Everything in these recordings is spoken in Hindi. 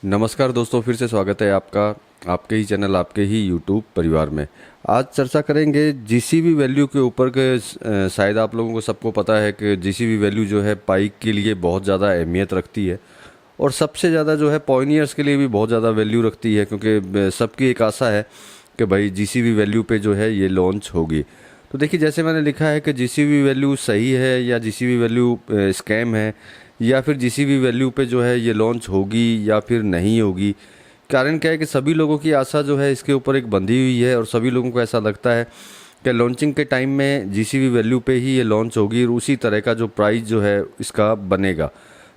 नमस्कार दोस्तों, फिर से स्वागत है आपका आपके ही चैनल, आपके ही यूट्यूब परिवार में। आज चर्चा करेंगे जीसीबी वैल्यू के ऊपर के शायद आप लोगों को सबको पता है कि जीसीबी वैल्यू जो है पाई के लिए बहुत ज़्यादा अहमियत रखती है और सबसे ज़्यादा जो है पॉइनियर्स के लिए भी बहुत ज़्यादा वैल्यू रखती है, क्योंकि सबकी एक आशा है कि भाई जीसीबी वैल्यू पे जो है ये लॉन्च होगी। तो देखिए, जैसे मैंने लिखा है कि जीसीबी वैल्यू सही है या जीसीबी वैल्यू स्कैम है, या फिर जीसीबी वैल्यू पे जो है ये लॉन्च होगी या फिर नहीं होगी। कारण क्या है कि सभी लोगों की आशा जो है इसके ऊपर एक बंधी हुई है और सभी लोगों को ऐसा लगता है कि लॉन्चिंग के टाइम में जीसीबी वैल्यू पे ही ये लॉन्च होगी और उसी तरह का जो प्राइस जो है इसका बनेगा।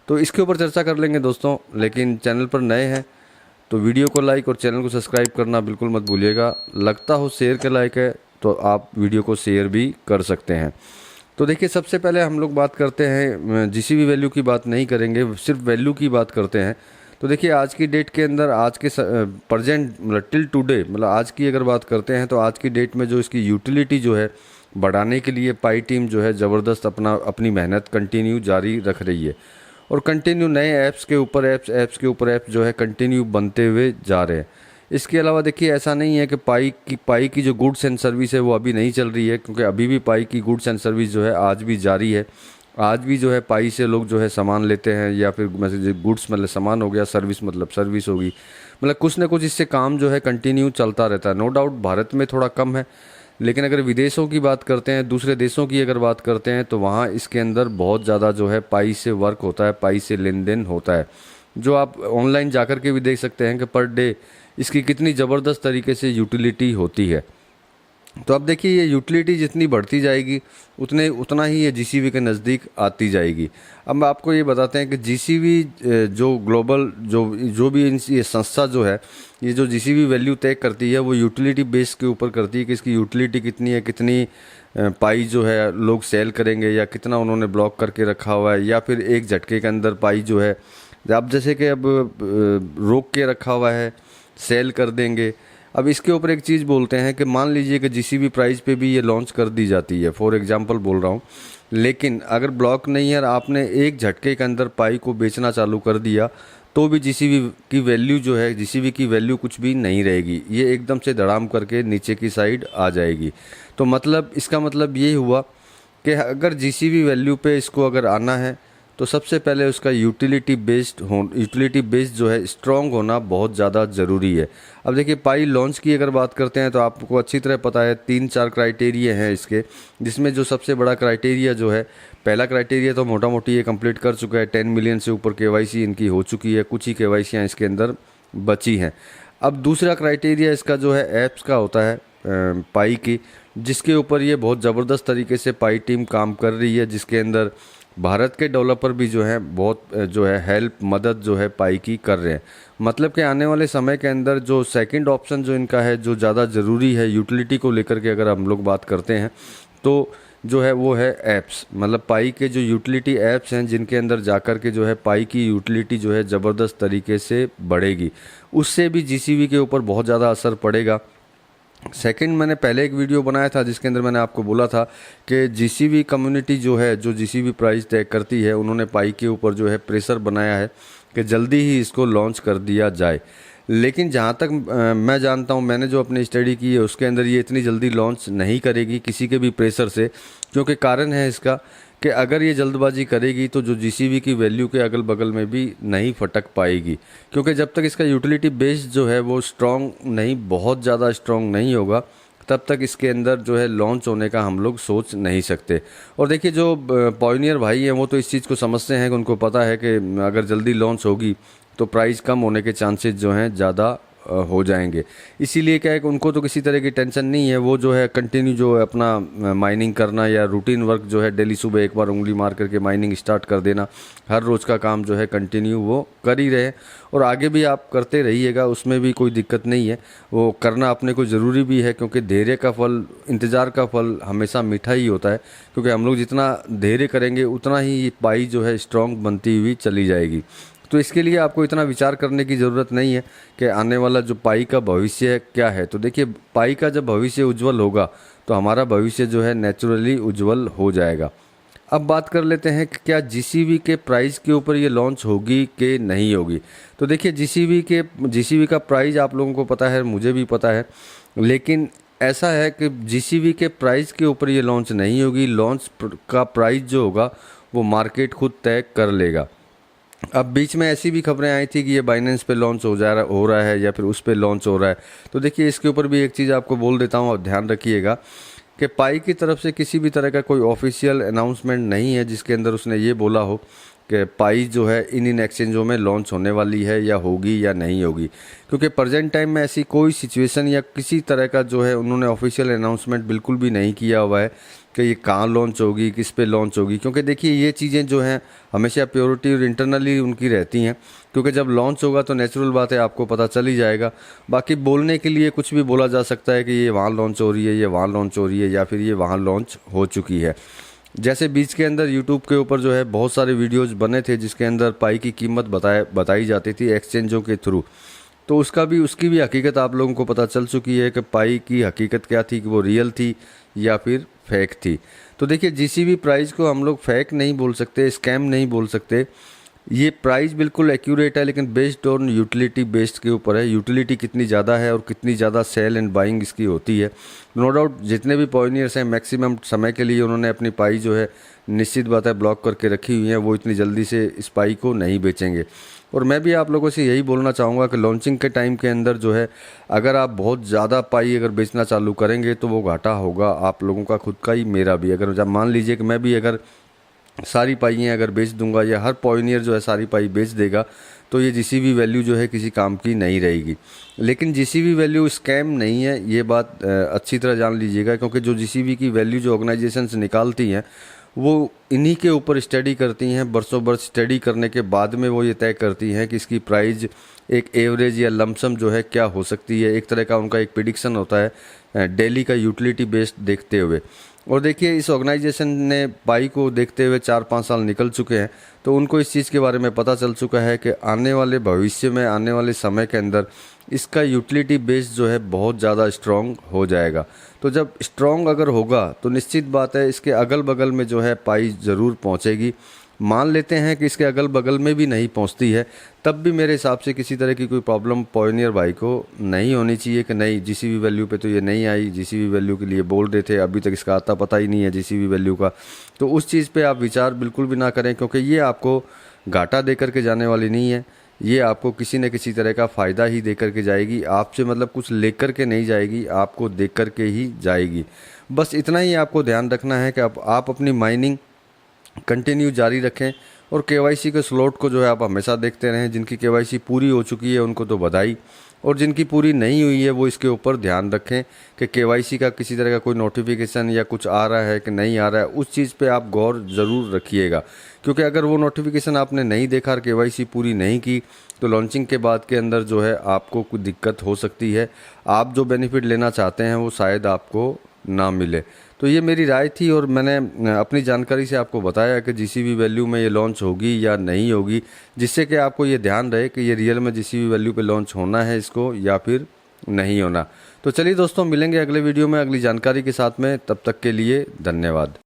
तो इसके ऊपर चर्चा कर लेंगे दोस्तों, लेकिन चैनल पर नए हैं तो वीडियो को लाइक और चैनल को सब्सक्राइब करना बिल्कुल मत भूलिएगा। लगता हो शेयर के लायक है तो आप वीडियो को शेयर भी कर सकते हैं। तो देखिए, सबसे पहले हम लोग बात करते हैं, जीसीबी वैल्यू की बात नहीं करेंगे, सिर्फ वैल्यू की बात करते हैं। तो देखिए, आज की डेट के अंदर, आज के प्रेजेंट मतलब टिल टुडे, मतलब आज की अगर बात करते हैं तो आज की डेट में जो इसकी यूटिलिटी जो है बढ़ाने के लिए पाई टीम जो है ज़बरदस्त अपनी मेहनत कंटिन्यू जारी रख रही है और कंटिन्यू नए ऐप्स के ऊपर ऐप्स के ऊपर ऐप्स जो है कंटिन्यू बनते हुए जा रहे हैं। इसके अलावा देखिए, ऐसा नहीं है कि पाई की जो गुड्स एंड सर्विस है वो अभी नहीं चल रही है, क्योंकि अभी भी पाई की गुड्स एंड सर्विस जो है आज भी जारी है। आज भी जो है पाई से लोग जो है सामान लेते हैं, या फिर मतलब गुड्स मतलब सामान हो गया, सर्विस मतलब सर्विस होगी, मतलब कुछ ना कुछ इससे काम जो है कंटिन्यू चलता रहता है। नो डाउट भारत में थोड़ा कम है, लेकिन अगर विदेशों की बात करते हैं, दूसरे देशों की अगर बात करते हैं तो वहाँ इसके अंदर बहुत ज़्यादा जो है पाई से वर्क होता है, पाई से लेन देन होता है, जो आप ऑनलाइन जाकर के भी देख सकते हैं कि पर डे इसकी कितनी ज़बरदस्त तरीके से यूटिलिटी होती है। तो अब देखिए, ये यूटिलिटी जितनी बढ़ती जाएगी उतना ही ये जीसीबी के नज़दीक आती जाएगी। अब आपको ये बताते हैं कि जीसीबी जो ग्लोबल जो भी ये संस्था जो है, ये जो जीसीबी वैल्यू तय करती है वो यूटिलिटी बेस के ऊपर करती है कि इसकी यूटिलिटी कितनी है, कितनी पाई जो है लोग सेल करेंगे, या कितना उन्होंने ब्लॉक करके रखा हुआ है, या फिर एक झटके के अंदर पाई जो है, अब जैसे कि अब रोक के रखा हुआ है, सेल कर देंगे। अब इसके ऊपर एक चीज़ बोलते हैं कि मान लीजिए कि जीसीबी प्राइस पे भी ये लॉन्च कर दी जाती है, फॉर एग्जांपल बोल रहा हूँ, लेकिन अगर ब्लॉक नहीं है और आपने एक झटके के अंदर पाई को बेचना चालू कर दिया तो भी जीसीबी की वैल्यू जो है, जीसीबी की वैल्यू कुछ भी नहीं रहेगी, ये एकदम से धड़ाम करके नीचे की साइड आ जाएगी। तो मतलब इसका मतलब ये हुआ कि अगर जीसीबी वैल्यू पे इसको अगर आना है तो सबसे पहले उसका यूटिलिटी बेस्ड जो है स्ट्रॉन्ग होना बहुत ज़्यादा ज़रूरी है। अब देखिए, पाई लॉन्च की अगर बात करते हैं तो आपको अच्छी तरह पता है 3-4 क्राइटेरिया हैं इसके, जिसमें जो सबसे बड़ा क्राइटेरिया जो है, पहला क्राइटेरिया तो मोटा मोटी ये कंप्लीट कर चुका है, 10 मिलियन से ऊपर केवाईसी इनकी हो चुकी है, कुछ ही केवाईसियाँ इसके अंदर बची हैं। अब दूसरा क्राइटेरिया इसका जो है ऐप्स का होता है पाई की, जिसके ऊपर ये बहुत ज़बरदस्त तरीके से पाई टीम काम कर रही है, जिसके अंदर भारत के डेवलपर भी जो है बहुत जो है हेल्प मदद जो है पाई की कर रहे हैं। मतलब कि आने वाले समय के अंदर जो सेकंड ऑप्शन जो इनका है, जो ज़्यादा ज़रूरी है यूटिलिटी को लेकर के अगर हम लोग बात करते हैं, तो जो है वो है ऐप्स। मतलब पाई के जो यूटिलिटी ऐप्स हैं, जिनके अंदर जाकर के जो है पाई की यूटिलिटी जो है ज़बरदस्त तरीके से बढ़ेगी, उससे भी जीसीबी के ऊपर बहुत ज़्यादा असर पड़ेगा। सेकंड, मैंने पहले एक वीडियो बनाया था जिसके अंदर मैंने आपको बोला था कि जीसीबी कम्युनिटी जो है, जो जीसीबी प्राइस तय करती है, उन्होंने पाई के ऊपर जो है प्रेशर बनाया है कि जल्दी ही इसको लॉन्च कर दिया जाए। लेकिन जहाँ तक मैं जानता हूँ, मैंने जो अपनी स्टडी की है उसके अंदर ये इतनी जल्दी लॉन्च नहीं करेगी किसी के भी प्रेशर से, क्योंकि कारण है इसका कि अगर ये जल्दबाजी करेगी तो जो जीसीबी की वैल्यू के अगल बगल में भी नहीं फटक पाएगी, क्योंकि जब तक इसका यूटिलिटी बेस जो है वो स्ट्रॉन्ग नहीं, बहुत ज़्यादा स्ट्रॉन्ग नहीं होगा, तब तक इसके अंदर जो है लॉन्च होने का हम लोग सोच नहीं सकते। और देखिए, जो पॉइनियर भाई हैं वो तो इस चीज़ को समझते हैं कि उनको पता है कि अगर जल्दी लॉन्च होगी तो प्राइस कम होने के चांसेस जो हैं ज़्यादा हो जाएंगे। इसीलिए क्या है कि उनको तो किसी तरह की टेंशन नहीं है, वो जो है कंटिन्यू जो है अपना माइनिंग करना या रूटीन वर्क जो है डेली सुबह एक बार उंगली मार करके माइनिंग स्टार्ट कर देना, हर रोज़ का काम जो है कंटिन्यू वो कर ही रहे, और आगे भी आप करते रहिएगा, उसमें भी कोई दिक्कत नहीं है। वो करना अपने को ज़रूरी भी है, क्योंकि धैर्य का फल, इंतज़ार का फल हमेशा मीठा ही होता है, क्योंकि हम लोग जितना धैर्य करेंगे उतना ही पाई जो है स्ट्रॉन्ग बनती हुई चली जाएगी। तो इसके लिए आपको इतना विचार करने की ज़रूरत नहीं है कि आने वाला जो पाई का भविष्य है क्या है। तो देखिए, पाई का जब भविष्य उज्जवल होगा तो हमारा भविष्य जो है नेचुरली उज्जवल हो जाएगा। अब बात कर लेते हैं कि क्या जीसीबी के प्राइस के ऊपर ये लॉन्च होगी कि नहीं होगी। तो देखिए जीसीबी का प्राइस आप लोगों को पता है, मुझे भी पता है, लेकिन ऐसा है कि जीसीबी के प्राइस के ऊपर ये लॉन्च नहीं होगी। लॉन्च का प्राइस जो होगा वो मार्केट खुद तय कर लेगा। अब बीच में ऐसी भी खबरें आई थी कि ये बाइनेंस पे लॉन्च हो रहा है या फिर उस पे लॉन्च हो रहा है। तो देखिए इसके ऊपर भी एक चीज़ आपको बोल देता हूँ और ध्यान रखिएगा कि पाई की तरफ से किसी भी तरह का कोई ऑफिशियल अनाउंसमेंट नहीं है जिसके अंदर उसने ये बोला हो कि पाई जो है इन एक्सचेंजों में लॉन्च होने वाली है या होगी या नहीं होगी, क्योंकि प्रेजेंट टाइम में ऐसी कोई सिचुएशन या किसी तरह का जो है उन्होंने ऑफिशियल अनाउंसमेंट बिल्कुल भी नहीं किया हुआ है कि ये कहाँ लॉन्च होगी, किस पे लॉन्च होगी। क्योंकि देखिए ये चीज़ें जो हैं हमेशा प्योरिटी और इंटरनली उनकी रहती हैं, क्योंकि जब लॉन्च होगा तो नेचुरल बात है आपको पता चल ही जाएगा। बाकी बोलने के लिए कुछ भी बोला जा सकता है कि ये वहाँ लॉन्च हो रही है, ये वहाँ लॉन्च हो रही है, या फिर ये वहाँ लॉन्च हो चुकी है। जैसे बीच के अंदर यूट्यूब के ऊपर जो है बहुत सारे वीडियोज़ बने थे जिसके अंदर पाई की कीमत बताई जाती थी एक्सचेंजों के थ्रू। तो उसकी भी हकीकत आप लोगों को पता चल चुकी है कि पाई की हकीकत क्या थी, कि वो रियल थी या फिर फेक थी। तो देखिए जीसीबी प्राइस को हम लोग फेक नहीं बोल सकते, स्कैम नहीं बोल सकते। ये प्राइस बिल्कुल एक्यूरेट है, लेकिन बेस्ड ऑन यूटिलिटी बेस्ड के ऊपर है। यूटिलिटी कितनी ज़्यादा है और कितनी ज़्यादा सेल एंड बाइंग इसकी होती है। नो डाउट जितने भी पॉइनियर्स हैं मैक्सिमम समय के लिए उन्होंने अपनी पाई जो है निश्चित बात है ब्लॉक करके रखी हुई है, वो इतनी जल्दी से इस पाई को नहीं बेचेंगे। और मैं भी आप लोगों से यही बोलना चाहूँगा कि लॉन्चिंग के टाइम के अंदर जो है अगर आप बहुत ज़्यादा पाई अगर बेचना चालू करेंगे तो वो घाटा होगा आप लोगों का खुद का ही, मेरा भी। अगर जब मान लीजिए कि मैं भी अगर सारी पाइयाँ अगर बेच दूंगा या हर पॉइनियर जो है सारी पाई बेच देगा तो ये जीसीबी वैल्यू जो है किसी काम की नहीं रहेगी। लेकिन जीसीबी वैल्यू स्कैम नहीं है, ये बात अच्छी तरह जान लीजिएगा, क्योंकि जो जीसीबी की वैल्यू जो ऑर्गेनाइजेशंस निकालती हैं वो इन्हीं के ऊपर स्टडी करती हैं। बरसों बरस स्टडी करने के बाद में वो ये तय करती हैं कि इसकी प्राइस एक एवरेज या लमसम जो है क्या हो सकती है। एक तरह का उनका एक प्रिडिक्शन होता है डेली का यूटिलिटी बेस्ड देखते हुए। और देखिए इस ऑर्गेनाइजेशन ने पाई को देखते हुए 4-5 साल निकल चुके हैं, तो उनको इस चीज़ के बारे में पता चल चुका है कि आने वाले भविष्य में, आने वाले समय के अंदर इसका यूटिलिटी बेस जो है बहुत ज़्यादा स्ट्रॉन्ग हो जाएगा। तो जब स्ट्रॉन्ग अगर होगा तो निश्चित बात है इसके अगल बगल में जो है पाई ज़रूर पहुँचेगी। मान लेते हैं कि इसके अगल बगल में भी नहीं पहुंचती है, तब भी मेरे हिसाब से किसी तरह की कोई प्रॉब्लम पॉइनियर भाई को नहीं होनी चाहिए कि नहीं जीसीबी वैल्यू पे तो ये नहीं आई, जीसीबी वैल्यू के लिए बोल रहे थे, अभी तक इसका आता पता ही नहीं है जीसीबी वैल्यू का। तो उस चीज़ पे आप विचार बिल्कुल भी ना करें, क्योंकि ये आपको घाटा दे करके जाने वाली नहीं है। ये आपको किसी न किसी तरह का फ़ायदा ही दे करके जाएगी। आपसे मतलब कुछ लेकर के नहीं जाएगी, आपको दे करके ही जाएगी। बस इतना ही आपको ध्यान रखना है कि आप अपनी माइनिंग कंटिन्यू जारी रखें और केवाईसी के स्लॉट को जो है आप हमेशा देखते रहें। जिनकी केवाईसी पूरी हो चुकी है उनको तो बधाई, और जिनकी पूरी नहीं हुई है वो इसके ऊपर ध्यान रखें कि केवाईसी का किसी तरह का कोई नोटिफिकेशन या कुछ आ रहा है कि नहीं आ रहा है। उस चीज़ पे आप गौर ज़रूर रखिएगा, क्योंकि अगर वो नोटिफिकेशन आपने नहीं देखा और केवाईसी पूरी नहीं की तो लॉन्चिंग के बाद के अंदर जो है आपको कुछ दिक्कत हो सकती है। आप जो बेनिफिट लेना चाहते हैं वो शायद आपको ना मिले। तो ये मेरी राय थी और मैंने अपनी जानकारी से आपको बताया कि जीसीबी वैल्यू में ये लॉन्च होगी या नहीं होगी, जिससे कि आपको ये ध्यान रहे कि ये रियल में जीसीबी वैल्यू पे लॉन्च होना है इसको या फिर नहीं होना। तो चलिए दोस्तों, मिलेंगे अगले वीडियो में अगली जानकारी के साथ में। तब तक के लिए धन्यवाद।